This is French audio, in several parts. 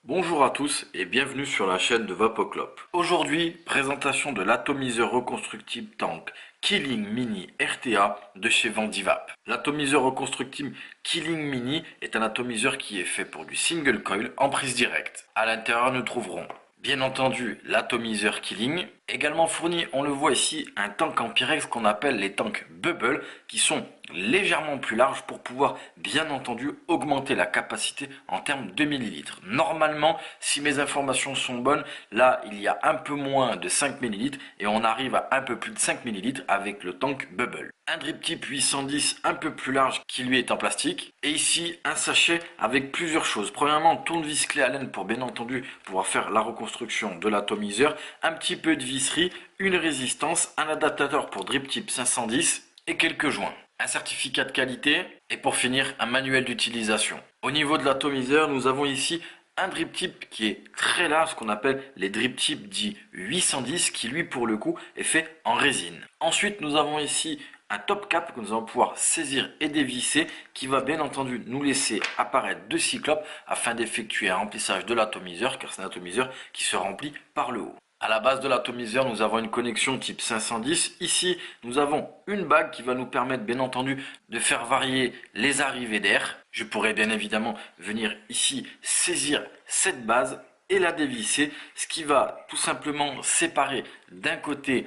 Bonjour à tous et bienvenue sur la chaîne de Vapoclop. Aujourd'hui, présentation de l'atomiseur reconstructible tank Killing Mini RTA de chez Vandivap. L'atomiseur reconstructible Killing Mini est un atomiseur qui est fait pour du single coil en prise directe. À l'intérieur, nous trouverons bien entendu l'atomiseur Killing. Également fourni, on le voit ici, un tank en Pyrex qu'on appelle les tanks Bubble qui sont légèrement plus larges pour pouvoir bien entendu augmenter la capacité en termes de millilitres. Normalement, si mes informations sont bonnes, là il y a un peu moins de 5 millilitres et on arrive à un peu plus de 5 millilitres avec le tank Bubble. Un drip tip 810 un peu plus large qui lui est en plastique. Et ici un sachet avec plusieurs choses. Premièrement, tournevis clé Allen pour bien entendu pouvoir faire la reconstruction de l'atomiseur. Un petit peu de visserie, une résistance, un adaptateur pour drip tip 510 et quelques joints. Un certificat de qualité et pour finir un manuel d'utilisation. Au niveau de l'atomiseur, nous avons ici un drip tip qui est très large, ce qu'on appelle les drip tips dits 810 qui lui pour le coup est fait en résine. Ensuite nous avons ici un top cap que nous allons pouvoir saisir et dévisser qui va bien entendu nous laisser apparaître deux cyclopes afin d'effectuer un remplissage de l'atomiseur car c'est un atomiseur qui se remplit par le haut. À la base de l'atomiseur, nous avons une connexion type 510. Ici, nous avons une bague qui va nous permettre, bien entendu, de faire varier les arrivées d'air. Je pourrais bien évidemment venir ici saisir cette base et la dévisser, ce qui va tout simplement séparer d'un côté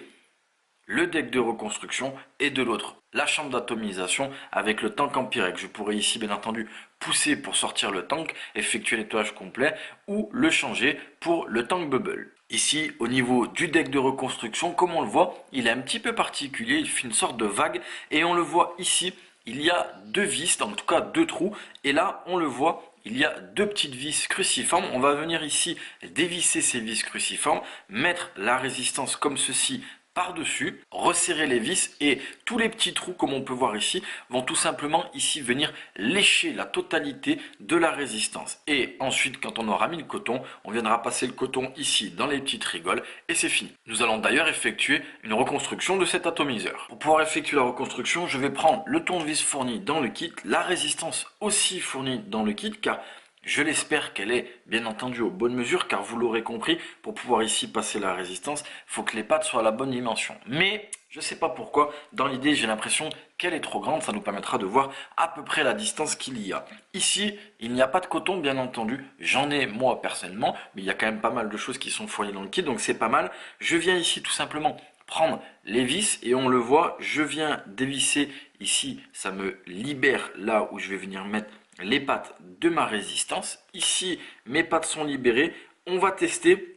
le deck de reconstruction et de l'autre la chambre d'atomisation avec le tank en Pyrex. Je pourrais ici bien entendu pousser pour sortir le tank, effectuer le nettoyage complet ou le changer pour le tank bubble. Ici au niveau du deck de reconstruction, comme on le voit, il est un petit peu particulier, il fait une sorte de vague et on le voit ici, il y a deux vis, en tout cas deux trous et là on le voit. Il y a deux petites vis cruciformes. On va venir ici dévisser ces vis cruciformes, mettre la résistance comme ceci par-dessus, resserrer les vis et tous les petits trous comme on peut voir ici vont tout simplement ici venir lécher la totalité de la résistance. Et ensuite quand on aura mis le coton, on viendra passer le coton ici dans les petites rigoles et c'est fini. Nous allons d'ailleurs effectuer une reconstruction de cet atomiseur. Pour pouvoir effectuer la reconstruction, je vais prendre le tournevis fourni dans le kit, la résistance aussi fournie dans le kit car je l'espère qu'elle est bien entendu aux bonnes mesures car vous l'aurez compris, pour pouvoir ici passer la résistance, il faut que les pattes soient à la bonne dimension. Mais je ne sais pas pourquoi, dans l'idée j'ai l'impression qu'elle est trop grande, ça nous permettra de voir à peu près la distance qu'il y a. Ici, il n'y a pas de coton bien entendu, j'en ai moi personnellement, mais il y a quand même pas mal de choses qui sont fournies dans le kit, donc c'est pas mal. Je viens ici tout simplement prendre les vis et on le voit, je viens dévisser ici, ça me libère là où je vais venir mettre les pattes de ma résistance. Ici, mes pattes sont libérées. On va tester.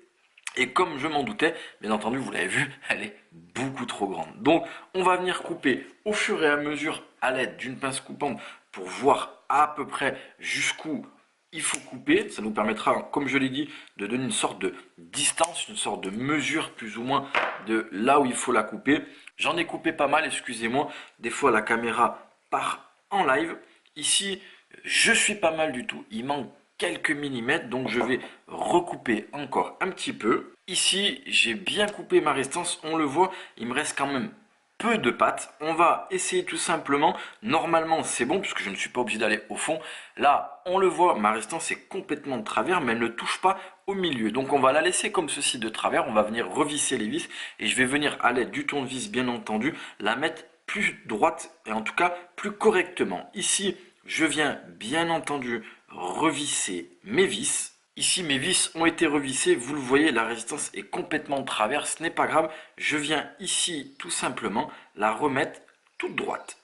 Et comme je m'en doutais, bien entendu, vous l'avez vu, elle est beaucoup trop grande. Donc, on va venir couper au fur et à mesure à l'aide d'une pince coupante pour voir à peu près jusqu'où il faut couper. Ça nous permettra, comme je l'ai dit, de donner une sorte de distance, une sorte de mesure plus ou moins de là où il faut la couper. J'en ai coupé pas mal, excusez-moi. Des fois, la caméra part en live. Ici, je suis pas mal du tout, il manque quelques millimètres, donc je vais recouper encore un petit peu. Ici, j'ai bien coupé ma résistance, on le voit, il me reste quand même peu de pattes. On va essayer tout simplement, normalement c'est bon, puisque je ne suis pas obligé d'aller au fond. Là, on le voit, ma résistance est complètement de travers, mais elle ne touche pas au milieu. Donc on va la laisser comme ceci de travers, on va venir revisser les vis, et je vais venir à l'aide du tournevis, bien entendu, la mettre plus droite, et en tout cas plus correctement. Ici, je viens bien entendu revisser mes vis. Ici, mes vis ont été revissées. Vous le voyez, la résistance est complètement de travers. Ce n'est pas grave. Je viens ici tout simplement la remettre toute droite.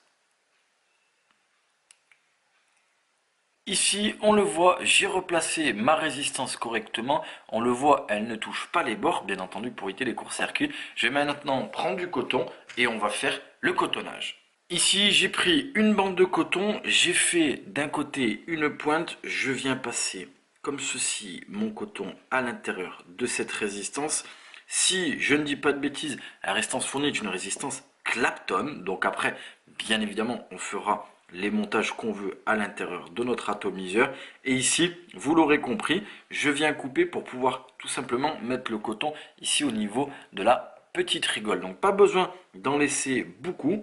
Ici, on le voit, j'ai replacé ma résistance correctement. On le voit, elle ne touche pas les bords, bien entendu, pour éviter les courts-circuits. Je vais maintenant prendre du coton et on va faire le cotonnage. Ici, j'ai pris une bande de coton, j'ai fait d'un côté une pointe, je viens passer comme ceci mon coton à l'intérieur de cette résistance. Si je ne dis pas de bêtises, la résistance fournie est une résistance Clapton, donc après, bien évidemment, on fera les montages qu'on veut à l'intérieur de notre atomiseur. Et ici, vous l'aurez compris, je viens couper pour pouvoir tout simplement mettre le coton ici au niveau de la petite rigole. Donc pas besoin d'en laisser beaucoup.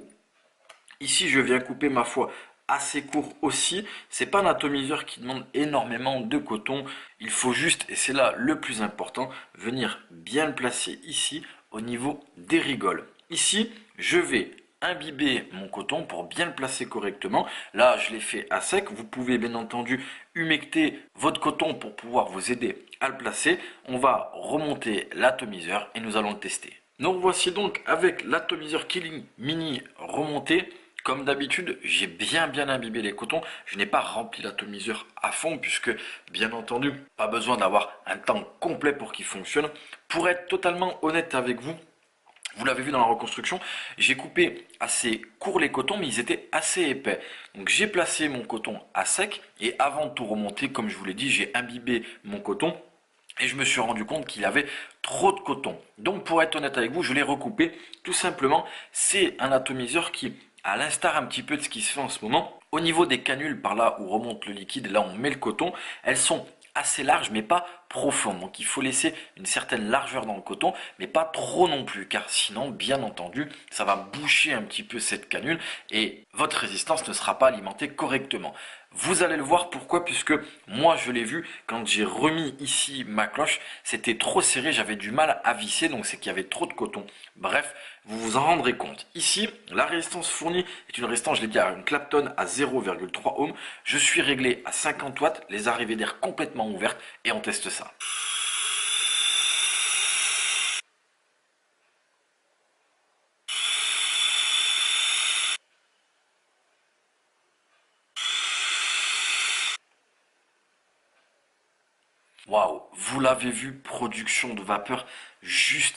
Ici, je viens couper ma foi assez court aussi. C'est pas un atomiseur qui demande énormément de coton. Il faut juste, et c'est là le plus important, venir bien le placer ici au niveau des rigoles. Ici, je vais imbiber mon coton pour bien le placer correctement. Là, je l'ai fait à sec. Vous pouvez bien entendu humecter votre coton pour pouvoir vous aider à le placer. On va remonter l'atomiseur et nous allons le tester. Donc voici donc avec l'atomiseur Killing Mini remonté. Comme d'habitude, j'ai bien imbibé les cotons. Je n'ai pas rempli l'atomiseur à fond puisque, bien entendu, pas besoin d'avoir un temps complet pour qu'il fonctionne. Pour être totalement honnête avec vous, vous l'avez vu dans la reconstruction, j'ai coupé assez court les cotons, mais ils étaient assez épais. Donc j'ai placé mon coton à sec et avant de tout remonter, comme je vous l'ai dit, j'ai imbibé mon coton. Et je me suis rendu compte qu'il avait trop de coton. Donc pour être honnête avec vous, je l'ai recoupé. Tout simplement, c'est un atomiseur qui, à l'instar un petit peu de ce qui se fait en ce moment, au niveau des canules, par là où remonte le liquide, là où on met le coton, elles sont assez larges mais pas profondes. Donc il faut laisser une certaine largeur dans le coton, mais pas trop non plus, car sinon, bien entendu, ça va boucher un petit peu cette canule et votre résistance ne sera pas alimentée correctement. Vous allez le voir pourquoi, puisque moi je l'ai vu quand j'ai remis ici ma cloche, c'était trop serré, j'avais du mal à visser, donc c'est qu'il y avait trop de coton. Bref, vous vous en rendrez compte. Ici, la résistance fournie est une résistance, je l'ai dit, à une Clapton à 0,3 ohm. Je suis réglé à 50 watts, les arrivées d'air complètement ouvertes et on teste ça. Waouh, vous l'avez vu, production de vapeur juste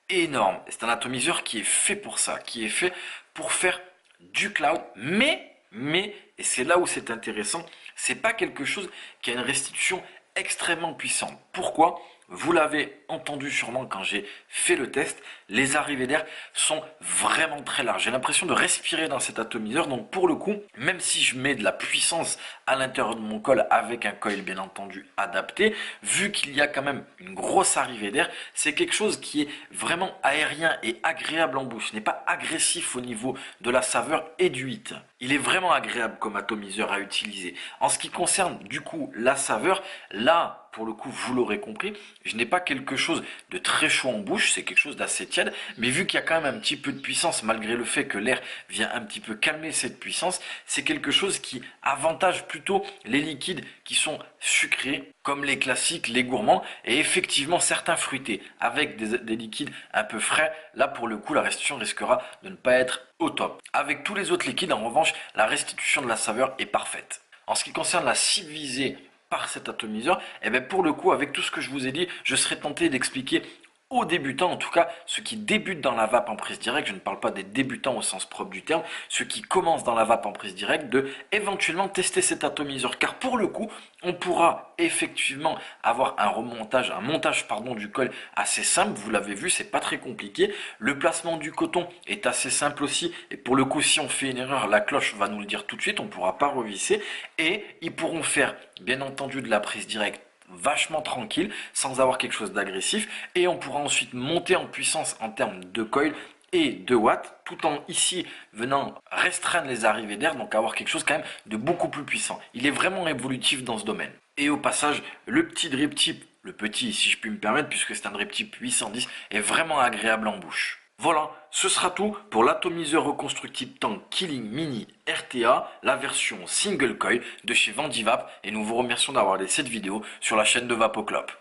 énorme. C'est un atomiseur qui est fait pour ça, qui est fait pour faire du cloud, et c'est là où c'est intéressant, c'est pas quelque chose qui a une restitution extrêmement puissante. Pourquoi? Vous l'avez entendu sûrement quand j'ai fait le test, les arrivées d'air sont vraiment très larges. J'ai l'impression de respirer dans cet atomiseur, donc pour le coup, même si je mets de la puissance à l'intérieur de mon coil avec un coil bien entendu adapté, vu qu'il y a quand même une grosse arrivée d'air, c'est quelque chose qui est vraiment aérien et agréable en bouche. Ce n'est pas agressif au niveau de la saveur et du hit. Il est vraiment agréable comme atomiseur à utiliser. En ce qui concerne du coup la saveur, là, pour le coup, vous l'aurez compris, je n'ai pas quelque chose de très chaud en bouche, c'est quelque chose d'assez tiède, mais vu qu'il y a quand même un petit peu de puissance, malgré le fait que l'air vient un petit peu calmer cette puissance, c'est quelque chose qui avantage plutôt les liquides qui sont sucrés, comme les classiques, les gourmands, et effectivement certains fruités, avec des liquides un peu frais. Là, pour le coup, la restitution risquera de ne pas être au top. Avec tous les autres liquides, en revanche, la restitution de la saveur est parfaite. En ce qui concerne la cible visée par cet atomiseur, et bien pour le coup, avec tout ce que je vous ai dit, je serais tenté d'expliquer aux débutants, en tout cas ceux qui débutent dans la vape en prise directe, je ne parle pas des débutants au sens propre du terme, ceux qui commencent dans la vape en prise directe, de éventuellement tester cet atomiseur, car pour le coup, on pourra effectivement avoir un montage du coil assez simple, vous l'avez vu, c'est pas très compliqué, le placement du coton est assez simple aussi, et pour le coup, si on fait une erreur, la cloche va nous le dire tout de suite, on ne pourra pas revisser, et ils pourront faire, bien entendu, de la prise directe vachement tranquille, sans avoir quelque chose d'agressif, et on pourra ensuite monter en puissance en termes de coil et de watts, tout en ici venant restreindre les arrivées d'air, donc avoir quelque chose quand même de beaucoup plus puissant. Il est vraiment évolutif dans ce domaine. Et au passage, le petit drip tip, le petit si je puis me permettre, puisque c'est un drip tip 810, est vraiment agréable en bouche. Voilà, ce sera tout pour l'atomiseur reconstructible Tank Killing Mini RTA, la version single coil de chez Vandivap, et nous vous remercions d'avoir laissé cette vidéo sur la chaîne de Vapoclop.